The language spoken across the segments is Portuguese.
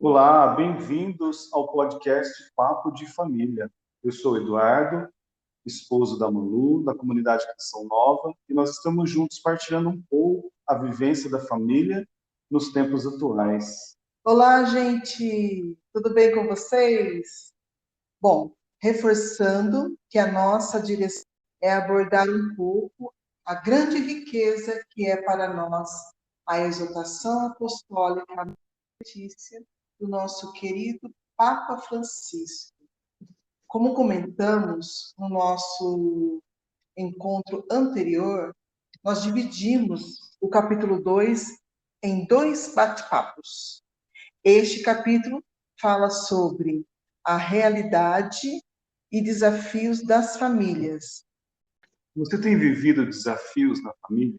Olá, bem-vindos ao podcast Papo de Família. Eu sou Eduardo, esposo da Malu, da comunidade Canção Nova, e nós estamos juntos partilhando um pouco a vivência da família nos tempos atuais. Olá, gente, tudo bem com vocês? Bom, reforçando que a nossa direção é abordar um pouco a grande riqueza que é para nós a exortação apostólica, a notícia do nosso querido Papa Francisco. Como comentamos no nosso encontro anterior, nós dividimos o capítulo 2 em dois bate-papos. Este capítulo fala sobre a realidade e desafios das famílias. Você tem vivido desafios na família?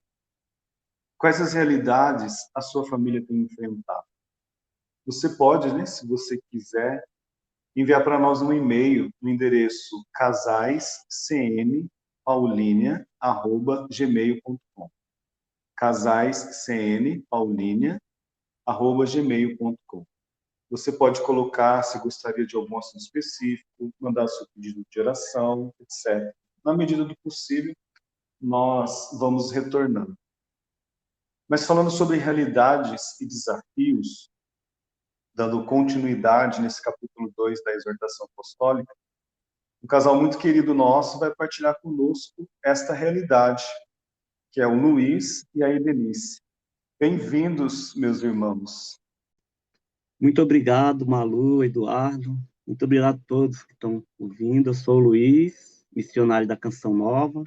Quais as realidades a sua família tem enfrentado? Você pode, se você quiser, enviar para nós um e-mail no endereço casaiscnpaulinia@gmail.com. casaiscnpaulinia@gmail.com. Você pode colocar se gostaria de algum assunto específico, mandar seu pedido de oração, etc. Na medida do possível, nós vamos retornando. Mas falando sobre realidades e desafios, dando continuidade nesse capítulo 2 da exortação apostólica, um casal muito querido nosso vai partilhar conosco esta realidade, que é o Luiz e a Edenice. Bem-vindos, meus irmãos. Muito obrigado, Malu, Eduardo. Muito obrigado a todos que estão ouvindo. Eu sou o Luiz, missionário da Canção Nova.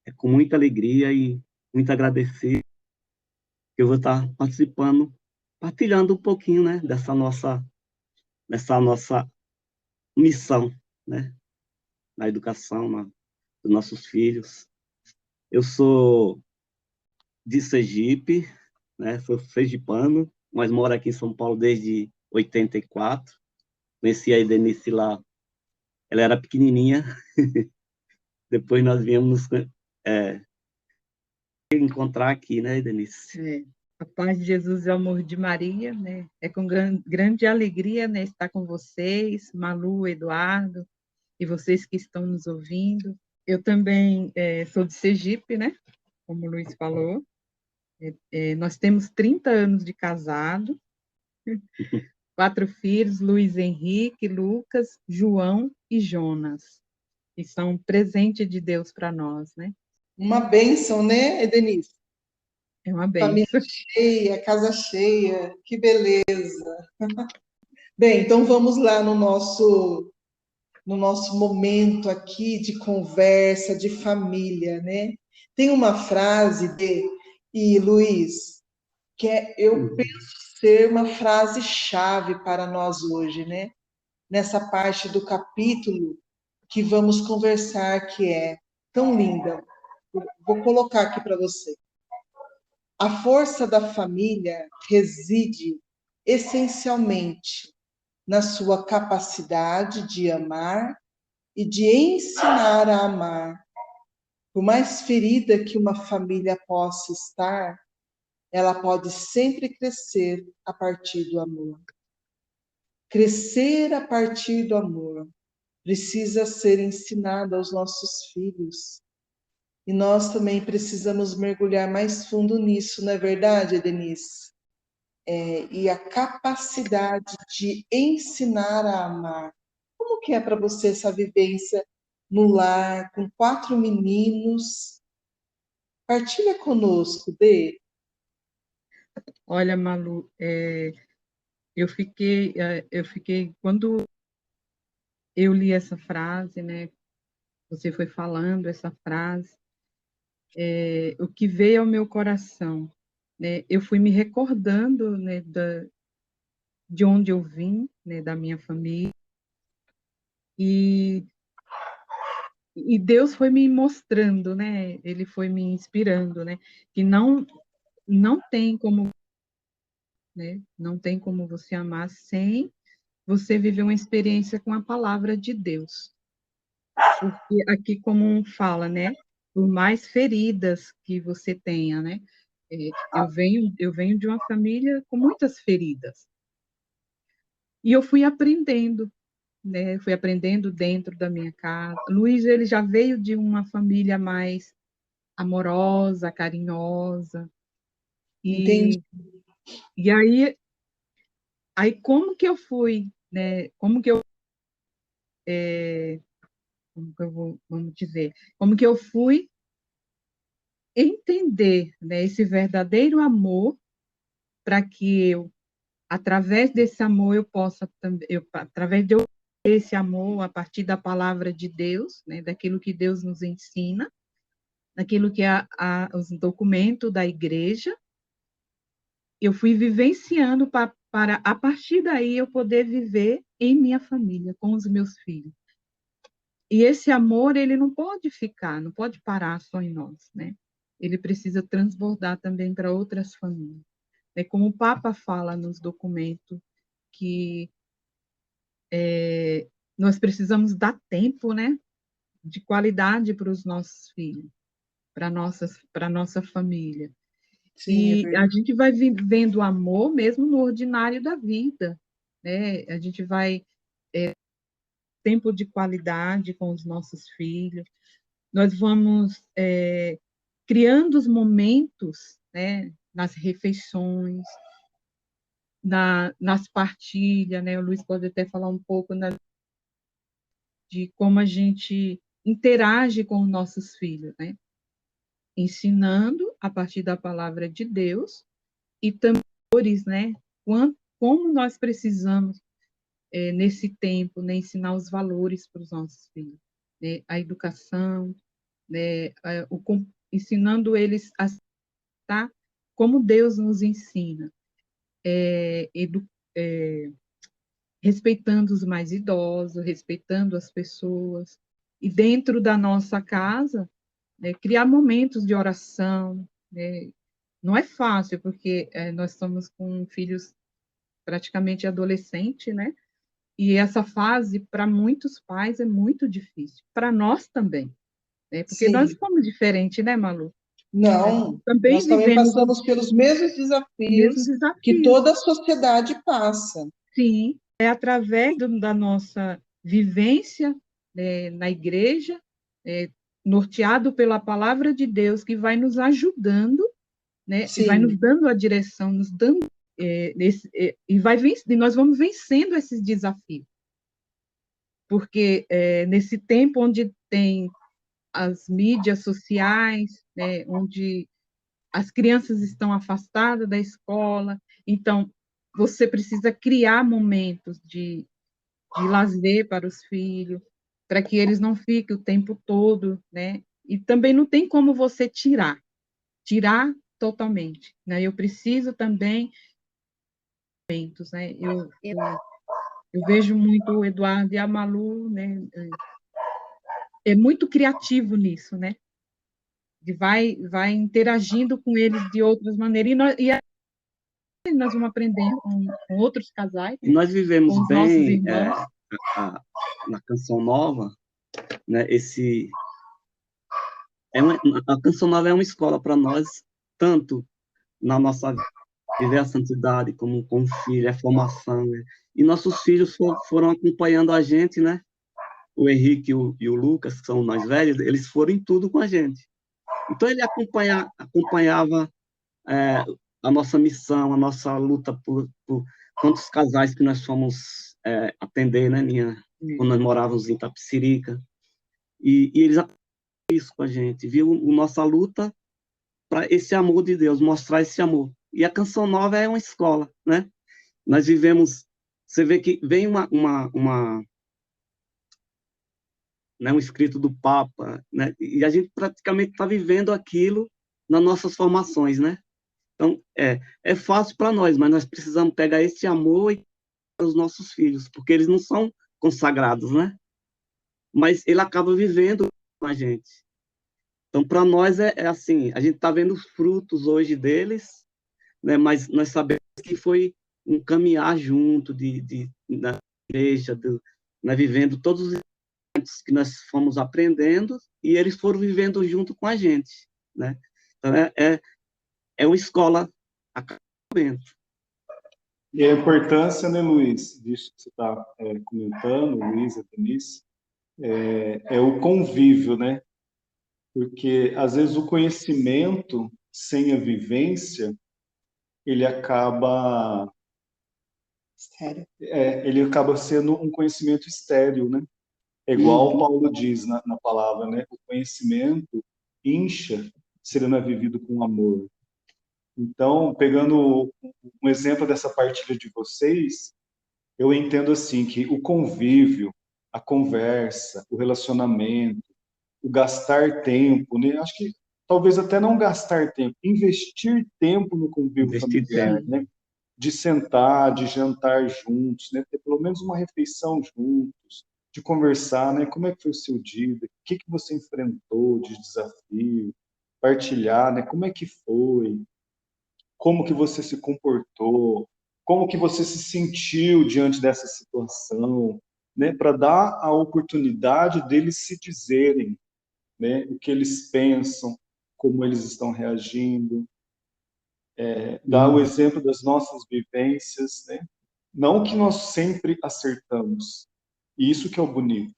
É com muita alegria e muito agradecido que eu vou estar participando, partilhando um pouquinho, dessa nossa missão, na educação, dos nossos filhos. Eu sou de Sergipe, sou sergipano, mas moro aqui em São Paulo desde 84. Conheci a Edenice lá, ela era pequenininha. Depois nós viemos encontrar aqui, né, Edenice? A paz de Jesus e o amor de Maria, né? É com grande alegria, né, estar com vocês, Malu, Eduardo, e vocês que estão nos ouvindo. Eu também sou de Sergipe, né? Como o Luiz falou. Nós temos 30 anos de casado, 4 filhos, Luiz Henrique, Lucas, João e Jonas, que são um presente de Deus para nós, né? Uma bênção, né, Edenice? É uma Família bênção. cheia, casa cheia, que beleza. Bem, então vamos lá no nosso momento aqui de conversa, de família, né? Tem uma frase e Luiz, eu penso ser uma frase-chave para nós hoje, né? Nessa parte do capítulo que vamos conversar, que é tão linda. Vou colocar aqui para você. A força da família reside essencialmente na sua capacidade de amar e de ensinar a amar. Por mais ferida que uma família possa estar, ela pode sempre crescer a partir do amor. Crescer a partir do amor precisa ser ensinado aos nossos filhos. E nós também precisamos mergulhar mais fundo nisso, não é verdade, Denise? E a capacidade de ensinar a amar. Como que é para você essa vivência no lar, com 4 meninos? Partilha conosco, Dê. Olha, Malu, eu fiquei, quando eu li essa frase, né? Você foi falando essa frase, o que veio ao meu coração, né? Eu fui me recordando, né, de onde eu vim, né, da minha família, e Deus foi me mostrando, né? Ele foi me inspirando, né? Que não tem como, né? Não tem como você amar sem você viver uma experiência com a palavra de Deus. Porque aqui, como fala, né? Por mais feridas que você tenha, né? Eu venho de uma família com muitas feridas. E eu fui aprendendo, né? Fui aprendendo dentro da minha casa. Luiz, ele já veio de uma família mais amorosa, carinhosa. Entendi. E aí como que eu fui, né? Vamos dizer, como que eu fui entender, né, esse verdadeiro amor para que eu, através desse amor, eu possa também, através de eu ter esse amor a partir da palavra de Deus, né, daquilo que Deus nos ensina, daquilo que é os documentos da igreja, eu fui vivenciando para, a partir daí, eu poder viver em minha família, com os meus filhos. E esse amor, ele não pode ficar, não pode parar só em nós, né? Ele precisa transbordar também para outras famílias. É como o Papa fala nos documentos, que nós precisamos dar tempo, né, de qualidade para os nossos filhos, para a nossa família. Sim, é E a verdade. gente vai vivendo o amor mesmo no ordinário da vida, né? A gente vai tempo de qualidade com os nossos filhos. Nós vamos criando os momentos, né, nas refeições, nas partilhas, né? O Luiz pode até falar um pouco de como a gente interage com os nossos filhos, né? Ensinando a partir da palavra de Deus e também, né? Como nós precisamos, nesse tempo, né, ensinar os valores para os nossos filhos, né? A educação, né? Ensinando eles a estar como Deus nos ensina, respeitando os mais idosos, respeitando as pessoas, e dentro da nossa casa, né, criar momentos de oração, né? Não é fácil, porque nós estamos com filhos praticamente adolescentes, né? E essa fase, para muitos pais, é muito difícil. Para nós também, né? Porque nós Sim. somos diferentes, né, Malu? Não, Também nós também vivemos passamos pelos mesmos o mesmo desafios que desafio. toda a sociedade passa. Sim, é através da nossa vivência, né, na igreja, norteado pela palavra de Deus, que vai nos ajudando, né, e vai nos Sim, dando a direção, nos dando e nós vamos vencendo esses desafios, porque nesse tempo onde tem as mídias sociais, né, onde as crianças estão afastadas da escola, então você precisa criar momentos de lazer para os filhos, para que eles não fiquem o tempo todo, né? E também não tem como você tirar totalmente, né? Eu preciso também, né? Eu vejo muito o Eduardo e a Malu, né? É muito criativo nisso, né? De vai interagindo com eles de outras maneiras, e aí nós vamos aprendendo com outros casais, E né? nós vivemos Com os nossos bem irmãos. a- na Canção Nova, né? A Canção Nova é uma escola para nós, tanto na nossa vida, viver a santidade como filho, é formação, né? E nossos filhos foram acompanhando a gente, né? O Henrique e o Lucas, que são mais velhos, eles foram em tudo com a gente. Então, ele acompanhava a nossa missão, a nossa luta por quantos casais que nós fomos atender, né, quando nós morávamos em Itapecerica. E eles aprenderam isso com a gente, viu? Nossa luta para esse amor de Deus, mostrar esse amor. E a Canção Nova é uma escola, né? Nós vivemos, você vê que vem né, um escrito do Papa, né? E a gente praticamente está vivendo aquilo nas nossas formações, né? Então, é fácil para nós, mas nós precisamos pegar esse amor e para os nossos filhos, porque eles não são consagrados, né? Mas ele acaba vivendo com a gente. Então, para nós é assim, a gente está vendo os frutos hoje deles, né? Mas nós sabemos que foi um caminhar junto da igreja, né? Vivendo todos os eventos que nós fomos aprendendo e eles foram vivendo junto com a gente, né? Então, é uma escola a cada momento. E a importância, né, Luiz, disso que você está comentando, Luiz, a Denise, é o convívio, né? Porque, às vezes, o conhecimento sem a vivência, ele acaba, Sério. ele acaba sendo um conhecimento estéril, né? É igual Paulo diz na palavra, né? O conhecimento incha se ele não é vivido com amor. Então, pegando um exemplo dessa partilha de vocês, eu entendo assim que o convívio, a conversa, o relacionamento, o gastar tempo, né? Acho que talvez até não gastar tempo, investir tempo no convívio Investir familiar, tempo. né? De sentar, de jantar juntos, né? Ter pelo menos uma refeição juntos, de conversar, né? Como é que foi o seu dia? O que que você enfrentou de desafio? Partilhar, né? Como é que foi? Como que você se comportou? Como que você se sentiu diante dessa situação? Né? Para dar a oportunidade deles se dizerem, né? O que eles pensam, como eles estão reagindo, dar o exemplo das nossas vivências, né? Não que nós sempre acertamos, e isso que é o bonito,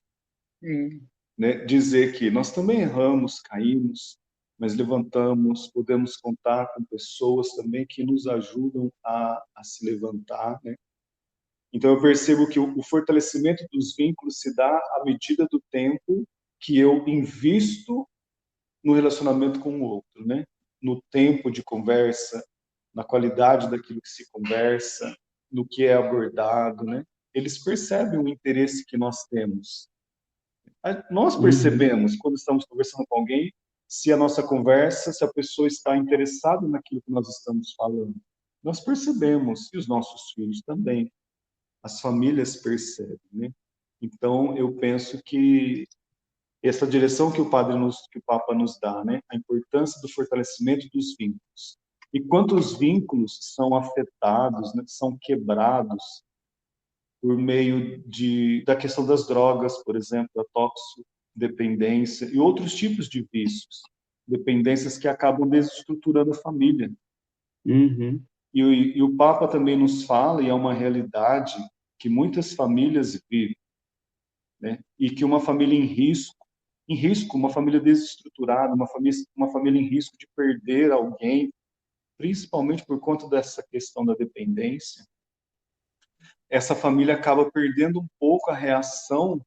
É. né? Dizer que nós também erramos, caímos, mas levantamos, podemos contar com pessoas também que nos ajudam a se levantar, né? Então eu percebo que o fortalecimento dos vínculos se dá à medida do tempo que eu invisto no relacionamento com o outro, né? No tempo de conversa, na qualidade daquilo que se conversa, no que é abordado, né? Eles percebem o interesse que nós temos. Nós percebemos quando estamos conversando com alguém se a nossa conversa, se a pessoa está interessada naquilo que nós estamos falando. Nós percebemos, e os nossos filhos também. As famílias percebem, né? Então, eu penso que essa direção que que o Papa nos dá, né? A importância do fortalecimento dos vínculos. E quantos vínculos são afetados, né? São quebrados por meio da questão das drogas, por exemplo, da toxicodependência e outros tipos de vícios, dependências que acabam desestruturando a família. Uhum. E o Papa também nos fala, e é uma realidade, que muitas famílias vivem, né? E que uma família em risco, uma família desestruturada, uma família em risco de perder alguém, principalmente por conta dessa questão da dependência, essa família acaba perdendo um pouco a reação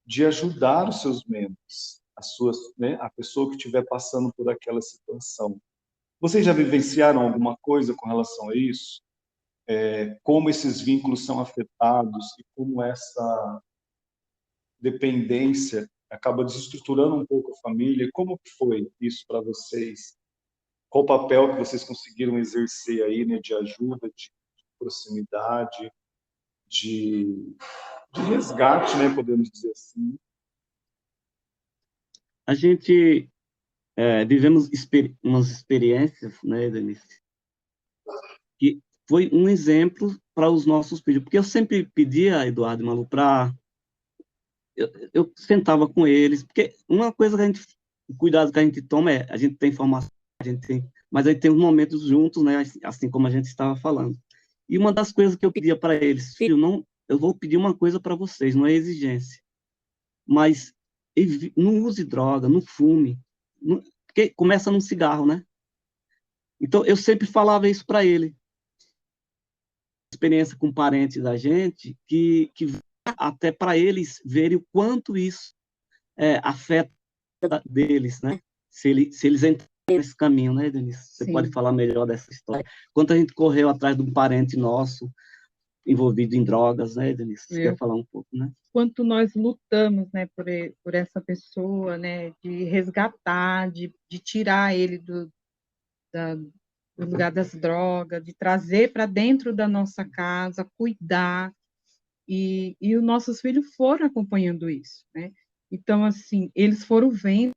de ajudar os seus membros, né, a pessoa que estiver passando por aquela situação. Vocês já vivenciaram alguma coisa com relação a isso? Como esses vínculos são afetados e como essa dependência acaba desestruturando um pouco a família? Como que foi isso para vocês? Qual o papel que vocês conseguiram exercer aí, né, de ajuda, de proximidade, de, de resgate, né, podemos dizer assim? A gente vivemos umas experiências, né, Denise, que foi um exemplo para os nossos filhos, porque eu sempre pedia, Eduardo e Malu, para eu sentava com eles, porque uma coisa que o cuidado que a gente toma a gente tem informação, mas aí tem os momentos juntos, né, assim como a gente estava falando. E uma das coisas que eu pedia para eles, filho, não, eu vou pedir uma coisa para vocês, não é exigência, mas não use droga, não fume, porque começa num cigarro, né? Então eu sempre falava isso para ele, experiência com parentes da gente, que até para eles verem o quanto isso afeta deles, né? Se eles entrarem nesse caminho, né, Denise? Você pode falar melhor dessa história. Quanto a gente correu atrás de um parente nosso envolvido em drogas, né, Denise? Você quer falar um pouco, né? Quanto nós lutamos, né, por essa pessoa, né, de resgatar, de tirar ele do lugar das drogas, de trazer para dentro da nossa casa, cuidar, e os nossos filhos foram acompanhando isso, né? Então, assim, eles foram vendo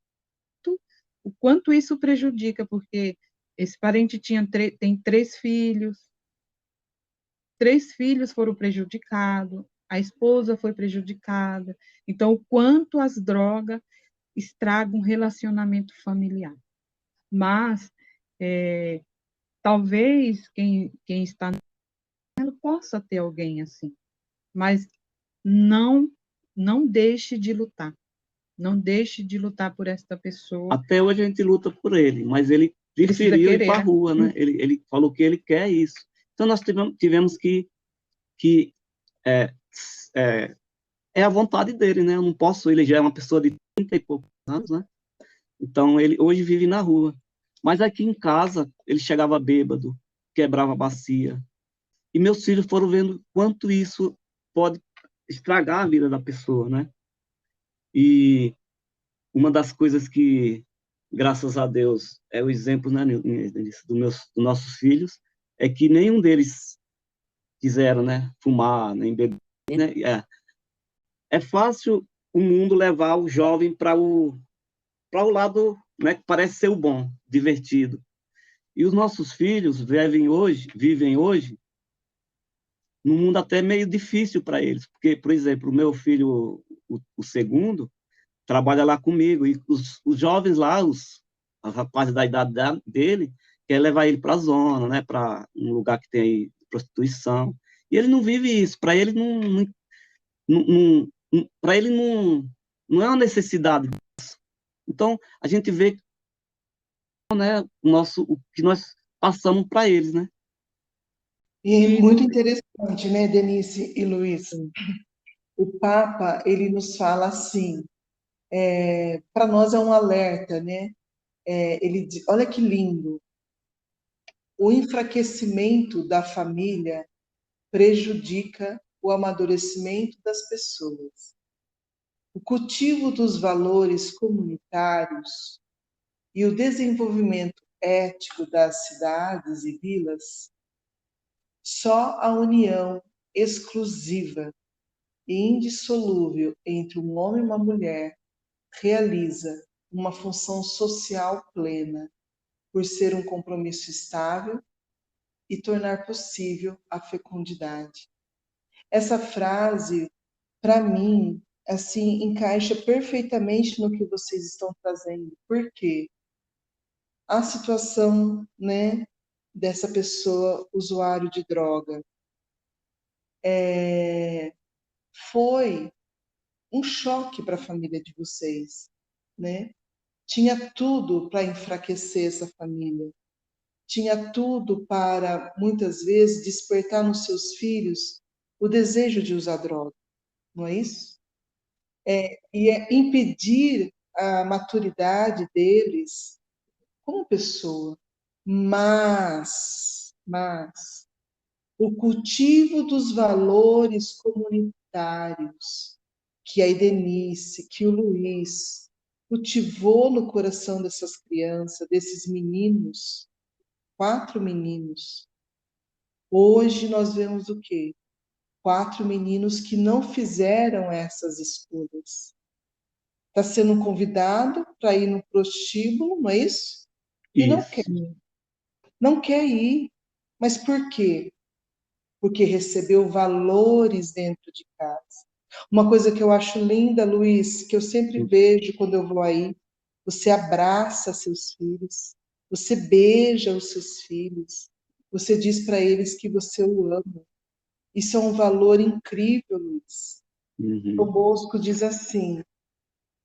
o quanto isso prejudica, porque esse parente tem 3 filhos foram prejudicados, a esposa foi prejudicada. Então, o quanto as drogas estragam um relacionamento familiar. Mas, talvez quem está possa ter alguém assim. Mas não, não deixe de lutar. Não deixe de lutar por esta pessoa. Até hoje a gente luta por ele, mas ele Precisa preferiu ir querer, para a né? rua, né? Ele falou que ele quer isso. Então nós tivemos que é, é a vontade dele, né? Eu não posso, ele já é uma pessoa de 30 e poucos anos, né? Então ele hoje vive na rua. Mas aqui em casa ele chegava bêbado, quebrava a bacia. E meus filhos foram vendo quanto isso pode estragar a vida da pessoa, né? E uma das coisas que, graças a Deus, é o exemplo, né, dos nossos filhos, é que nenhum deles quiseram, né, fumar, nem beber, né? É fácil o mundo levar o jovem para o lado, né, que parece ser o bom, divertido. E os nossos filhos vivem hoje num mundo até meio difícil para eles, porque, por exemplo, o meu filho, o segundo, trabalha lá comigo, e os jovens lá, os rapazes da idade dele, quer levar ele para a zona, né, para um lugar que tem aí prostituição, e ele não vive isso, para ele para ele não é uma necessidade. Então, a gente vê, né, o que nós passamos para eles, né? E é muito interessante, né, Denise e Luiz? O Papa, ele nos fala assim, para nós é um alerta, né? Olha que lindo, o enfraquecimento da família prejudica o amadurecimento das pessoas. O cultivo dos valores comunitários e o desenvolvimento ético das cidades e vilas, só a união exclusiva e indissolúvel entre um homem e uma mulher realiza uma função social plena, por ser um compromisso estável e tornar possível a fecundidade. Essa frase, para mim, assim, encaixa perfeitamente no que vocês estão trazendo. Por quê? A situação, né, dessa pessoa usuário de droga foi um choque para a família de vocês, né? Tinha tudo para enfraquecer essa família. Tinha tudo para, muitas vezes, despertar nos seus filhos o desejo de usar droga, não é isso? E é impedir a maturidade deles como pessoa. Mas, o cultivo dos valores comunitários que a Idenice, que o Luiz cultivou no coração dessas crianças, desses meninos, 4 meninos. Hoje nós vemos o quê? 4 meninos que não fizeram essas escolhas. Está sendo convidado para ir no prostíbulo, não é isso? E não quer. Isso. Não quer ir. Mas por quê? Porque recebeu valores dentro de casa. Uma coisa que eu acho linda, Luiz, que eu sempre vejo quando eu vou aí, você abraça seus filhos, você beija os seus filhos, você diz para eles que você o ama. Isso é um valor incrível, Luiz. O Uhum. Bosco diz assim: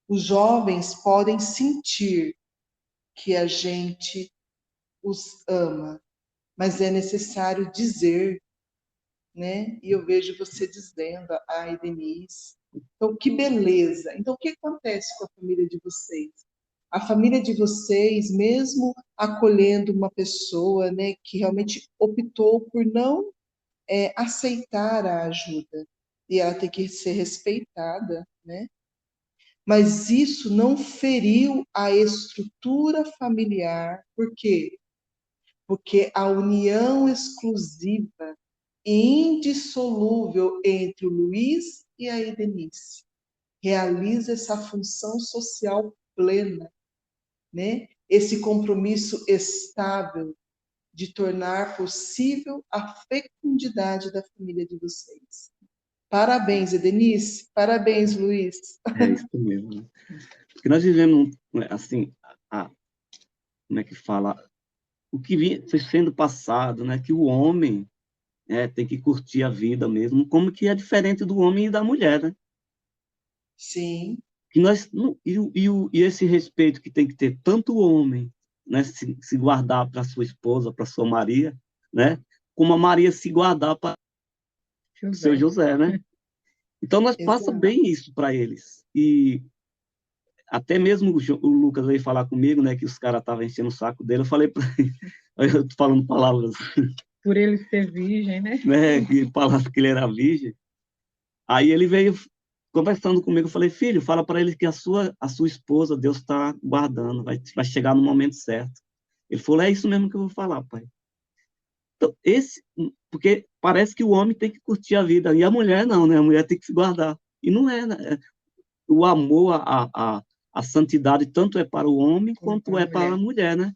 os jovens podem sentir que a gente os ama, mas é necessário dizer, né? E eu vejo você dizendo, ai, Denise. Então, que beleza. Então, o que acontece com a família de vocês? A família de vocês, mesmo acolhendo uma pessoa, né, que realmente optou por não aceitar a ajuda, e ela tem que ser respeitada, né? Mas isso não feriu a estrutura familiar. Por quê? Porque a união exclusiva e indissolúvel entre o Luiz e a Edenice realiza essa função social plena, né? Esse compromisso estável de tornar possível a fecundidade da família de vocês. Parabéns, Edenice. Parabéns, Luiz. É isso mesmo, né? Porque nós vivemos, né, assim, como é que fala? O que foi sendo passado, né? Que o homem tem que curtir a vida mesmo, como que é diferente do homem e da mulher, né? Sim, Que nós, e esse respeito que tem que ter tanto o homem, né, se guardar para sua esposa, para sua Maria, né, como a Maria se guardar para o seu José. José, né? Então nós passa exato. bem isso para eles. E até mesmo o Lucas veio falar comigo, né, que os caras estavam enchendo o saco dele, eu falei para ele, eu tô falando palavras, Por ele ser virgem, né? né, que falasse que ele era virgem. Aí ele veio conversando comigo, eu falei, filho, fala para ele que a sua esposa, Deus está guardando, vai chegar no momento certo. Ele falou, é isso mesmo que eu vou falar, pai. Então, porque parece que o homem tem que curtir a vida, e a mulher não, né? A mulher tem que se guardar. E não é, né? O amor, a santidade, tanto é para o homem Como quanto para a é para a mulher. mulher, né?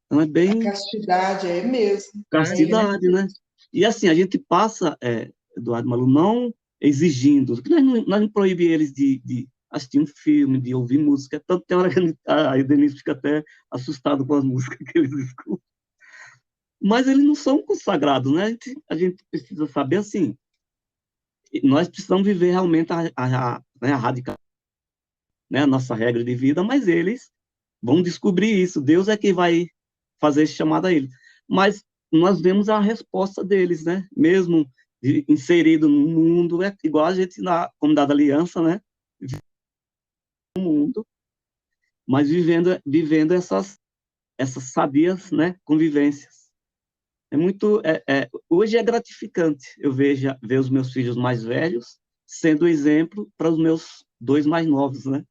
Então é A bem castidade é mesmo, é Verdade, né? isso castidade, né? mesmo. E assim, a gente passa, Eduardo Malu, não exigindo, porque nós não proíbe eles de assistir um filme, de ouvir música, tanto tem hora que a Denise fica até assustada com as músicas que eles escutam. Mas eles não são consagrados, né? A gente precisa saber, assim, nós precisamos viver realmente né, a radical, né, a nossa regra de vida, mas eles vão descobrir isso. Deus é quem vai fazer esse chamado a eles. Mas nós vemos a resposta deles, né? Mesmo inserido no mundo, é igual a gente na comunidade da aliança, né? No mundo, mas vivendo essas sadias, né? Convivências. Hoje é gratificante eu ver os meus filhos mais velhos sendo exemplo para os meus dois mais novos, né?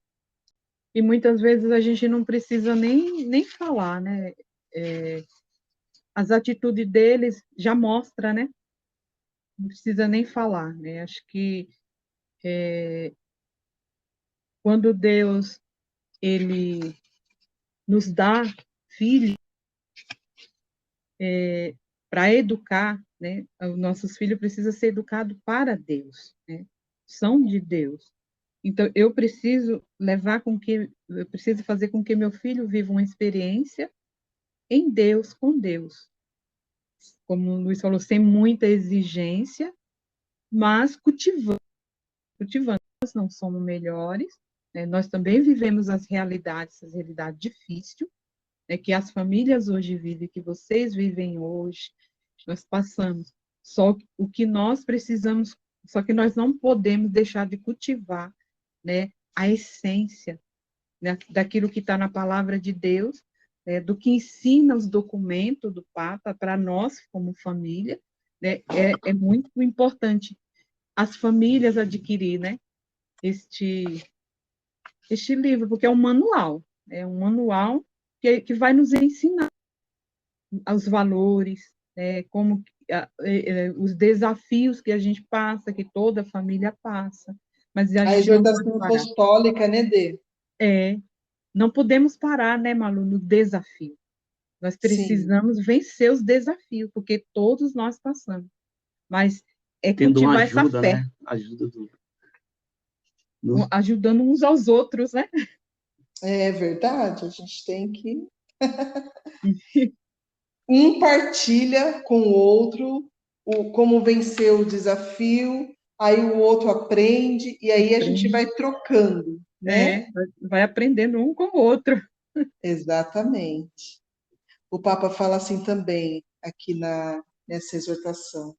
E muitas vezes a gente não precisa nem falar, né? É, as atitudes deles já mostram, né? Não precisa nem falar, né? Acho que quando Deus ele nos dá filhos para educar, né? Os nossos filhos precisam ser educados para Deus, né? São de Deus. Então eu preciso fazer com que meu filho viva uma experiência em Deus, com Deus. Como o Luiz falou, sem muita exigência, mas cultivando. Nós não somos melhores, né? Nós também vivemos as realidades difíceis, né, que as famílias hoje vivem, que vocês vivem hoje, nós passamos. Só o que nós precisamos, só que nós não podemos deixar de cultivar, né, a essência, né, daquilo que está na palavra de Deus, do que ensina os documentos do Papa para nós, como família, né, é muito importante as famílias adquirir, né, este, este livro, porque é um manual que vai nos ensinar os valores, como os desafios que a gente passa, que toda família passa, mas a A gente não pode exortação parar. apostólica, né, Dê? É, não podemos parar, né, Malu, no desafio. Nós Sim. precisamos vencer os desafios, porque todos nós passamos. Mas é Tendo uma cultivar essa ajuda, fé, né? Ajuda ajudando uns aos outros, né? É verdade, a gente tem que. Um partilha com o outro como vencer o desafio, aí o outro aprende, e aí a gente vai Aprende, trocando, né? vai aprendendo um com o outro. Exatamente. O Papa fala assim também, aqui nessa exortação,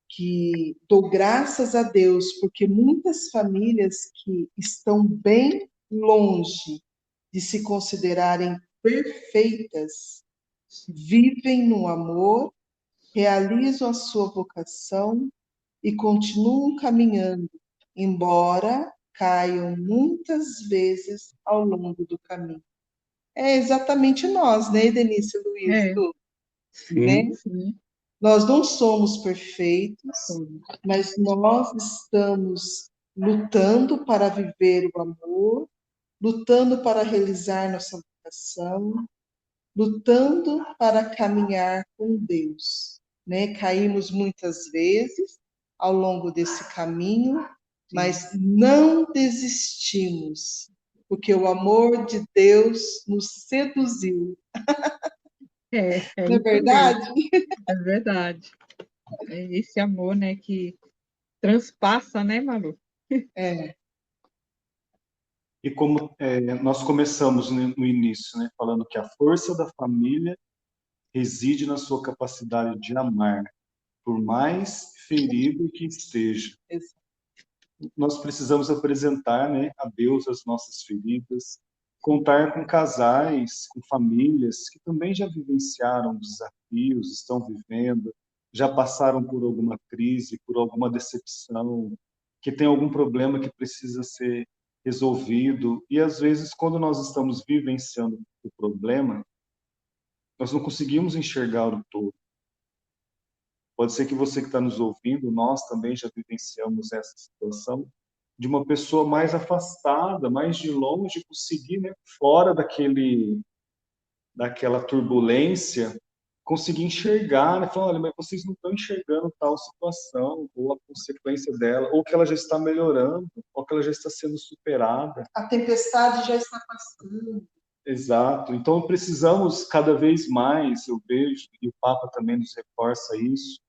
que dou graças a Deus, porque muitas famílias que estão bem longe de se considerarem perfeitas, vivem no amor, realizam a sua vocação e continuam caminhando, embora caiam muitas vezes ao longo do caminho. É exatamente nós, né, Denise, Luiz, É, Lu, né? sim, sim, Nós não somos perfeitos, somos. mas nós estamos lutando para viver o amor, lutando para realizar nossa vocação, lutando para caminhar com Deus, né? Caímos muitas vezes ao longo desse caminho, Sim. mas não desistimos, porque o amor de Deus nos seduziu. É Não é isso mesmo, verdade? é verdade. É esse amor, né, que transpassa, né, Malu? É, E como nós começamos no início, né, falando que a força da família reside na sua capacidade de amar, por mais ferido que esteja. ex- Nós precisamos apresentar, né, a Deus as nossas feridas, contar com casais, com famílias que também já vivenciaram desafios, estão vivendo, já passaram por alguma crise, por alguma decepção, que tem algum problema que precisa ser resolvido. E às vezes, quando nós estamos vivenciando o problema, nós não conseguimos enxergar o todo. Pode ser que você que está nos ouvindo, nós também já vivenciamos essa situação, de uma pessoa mais afastada, mais de longe, conseguir, né, fora daquela turbulência, conseguir enxergar, né, falar, olha, mas vocês não estão enxergando tal situação, ou a consequência dela, ou que ela já está melhorando, ou que ela já está sendo superada. a tempestade já está passando. Exato. Então precisamos cada vez mais, eu vejo, e o Papa também nos reforça isso,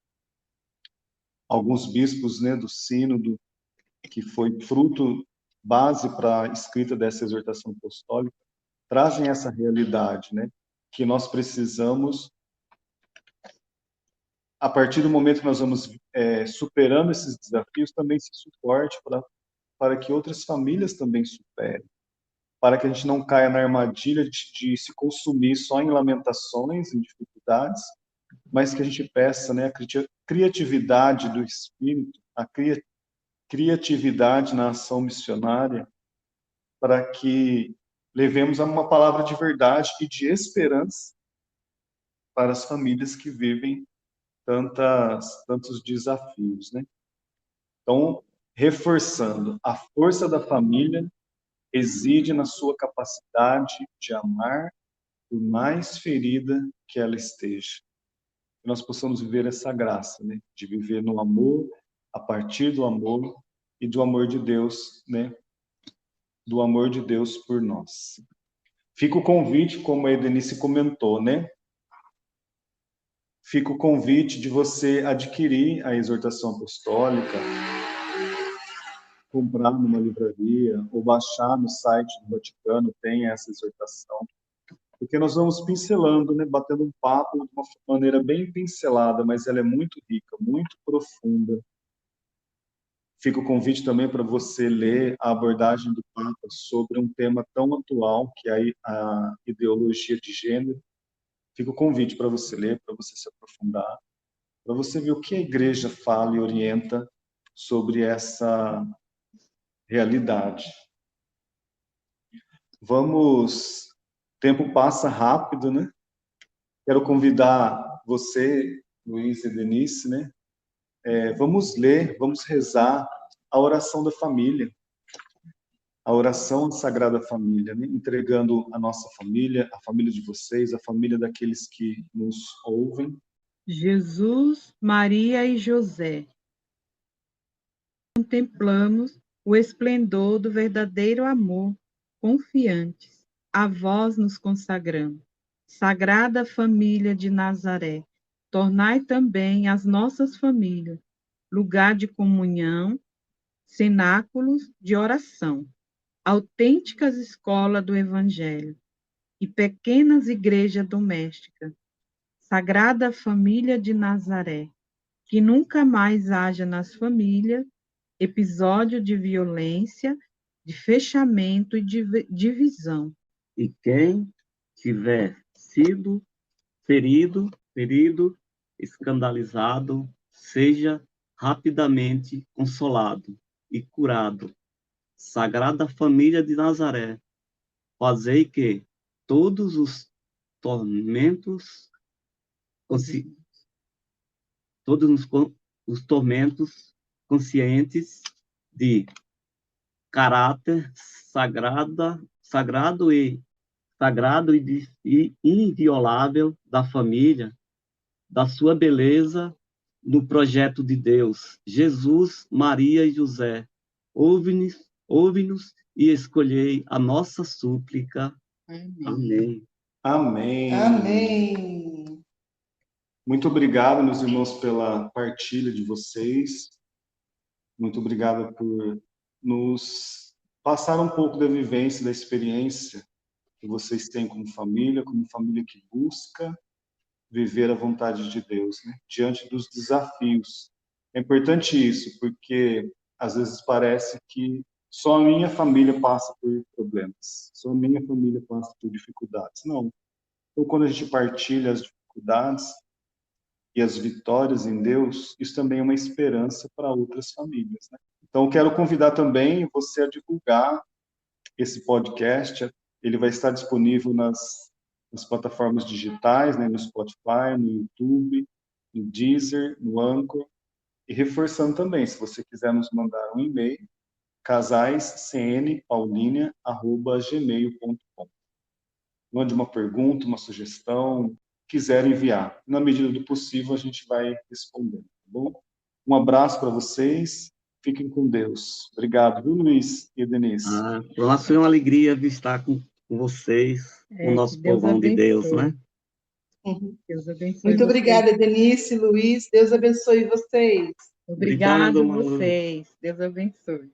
alguns bispos, né, do sínodo, que foi fruto base para a escrita dessa exortação apostólica, trazem essa realidade, né, que nós precisamos, a partir do momento que nós vamos superando esses desafios, também se suporte para que outras famílias também superem, para que a gente não caia na armadilha de se consumir só em lamentações, em dificuldades, mas que a gente peça, né, a criatividade do Espírito, a criatividade na ação missionária, para que levemos uma palavra de verdade e de esperança para as famílias que vivem tantos desafios, né? Então, reforçando, a força da família reside na sua capacidade de amar, por mais ferida que ela esteja. Que nós possamos viver essa graça, né? De viver no amor, a partir do amor e do amor de Deus, né? Do amor de Deus por nós. Fica o convite, como a Edenice comentou, né? Fica o convite de você adquirir a exortação apostólica, comprar numa livraria ou baixar no site do Vaticano, tem essa exortação. Porque nós vamos pincelando, né, batendo um papo de uma maneira bem pincelada, mas ela é muito rica, muito profunda. Fica o convite também para você ler a abordagem do Papa sobre um tema tão atual, que é a ideologia de gênero. Fica o convite para você ler, para você se aprofundar, para você ver o que a igreja fala e orienta sobre essa realidade. Vamos, o tempo passa rápido, né? Quero convidar você, Luiz e Denise, né? Vamos ler, vamos rezar a oração da família, a oração da Sagrada Família, né? Entregando a nossa família, a família de vocês, a família daqueles que nos ouvem. Jesus, Maria e José. Contemplamos o esplendor do verdadeiro amor, confiantes. A vós nos consagramos. Sagrada Família de Nazaré, tornai também as nossas famílias lugar de comunhão, cenáculos de oração, autênticas escolas do Evangelho e pequenas igrejas domésticas. Sagrada Família de Nazaré, que nunca mais haja nas famílias episódio de violência, de fechamento e de divisão. E quem tiver sido ferido, escandalizado, seja rapidamente consolado e curado. Sagrada Família de Nazaré, fazei que todos os tormentos, os tormentos conscientes de caráter sagrado e inviolável da família, da sua beleza no projeto de Deus. Jesus, Maria e José, ouve-nos e escolhei a nossa súplica. Amém. Amém. Amém. Amém. Muito obrigado, meus irmãos, pela partilha de vocês. Muito obrigado por nos passar um pouco da vivência, da experiência que vocês têm como família que busca viver a vontade de Deus, né? Diante dos desafios. É importante isso, porque às vezes parece que só a minha família passa por problemas, só a minha família passa por dificuldades. Não. Então, quando a gente partilha as dificuldades e as vitórias em Deus, isso também é uma esperança para outras famílias, né? Então, quero convidar também você a divulgar esse podcast. Ele vai estar disponível nas plataformas digitais, né, no Spotify, no YouTube, no Deezer, no Anchor. E reforçando também, se você quiser nos mandar um e-mail, casaiscnpaulinia@gmail.com. Mande uma pergunta, uma sugestão, quiser enviar. Na medida do possível, a gente vai respondendo, tá bom? Um abraço para vocês. Fiquem com Deus. Obrigado, viu, Luiz e Denise? Para nós foi uma alegria estar com vocês, o nosso povão de Deus, né? Deus abençoe. Muito obrigada, Denise, Luiz. Deus abençoe vocês. Obrigado a vocês. Deus abençoe.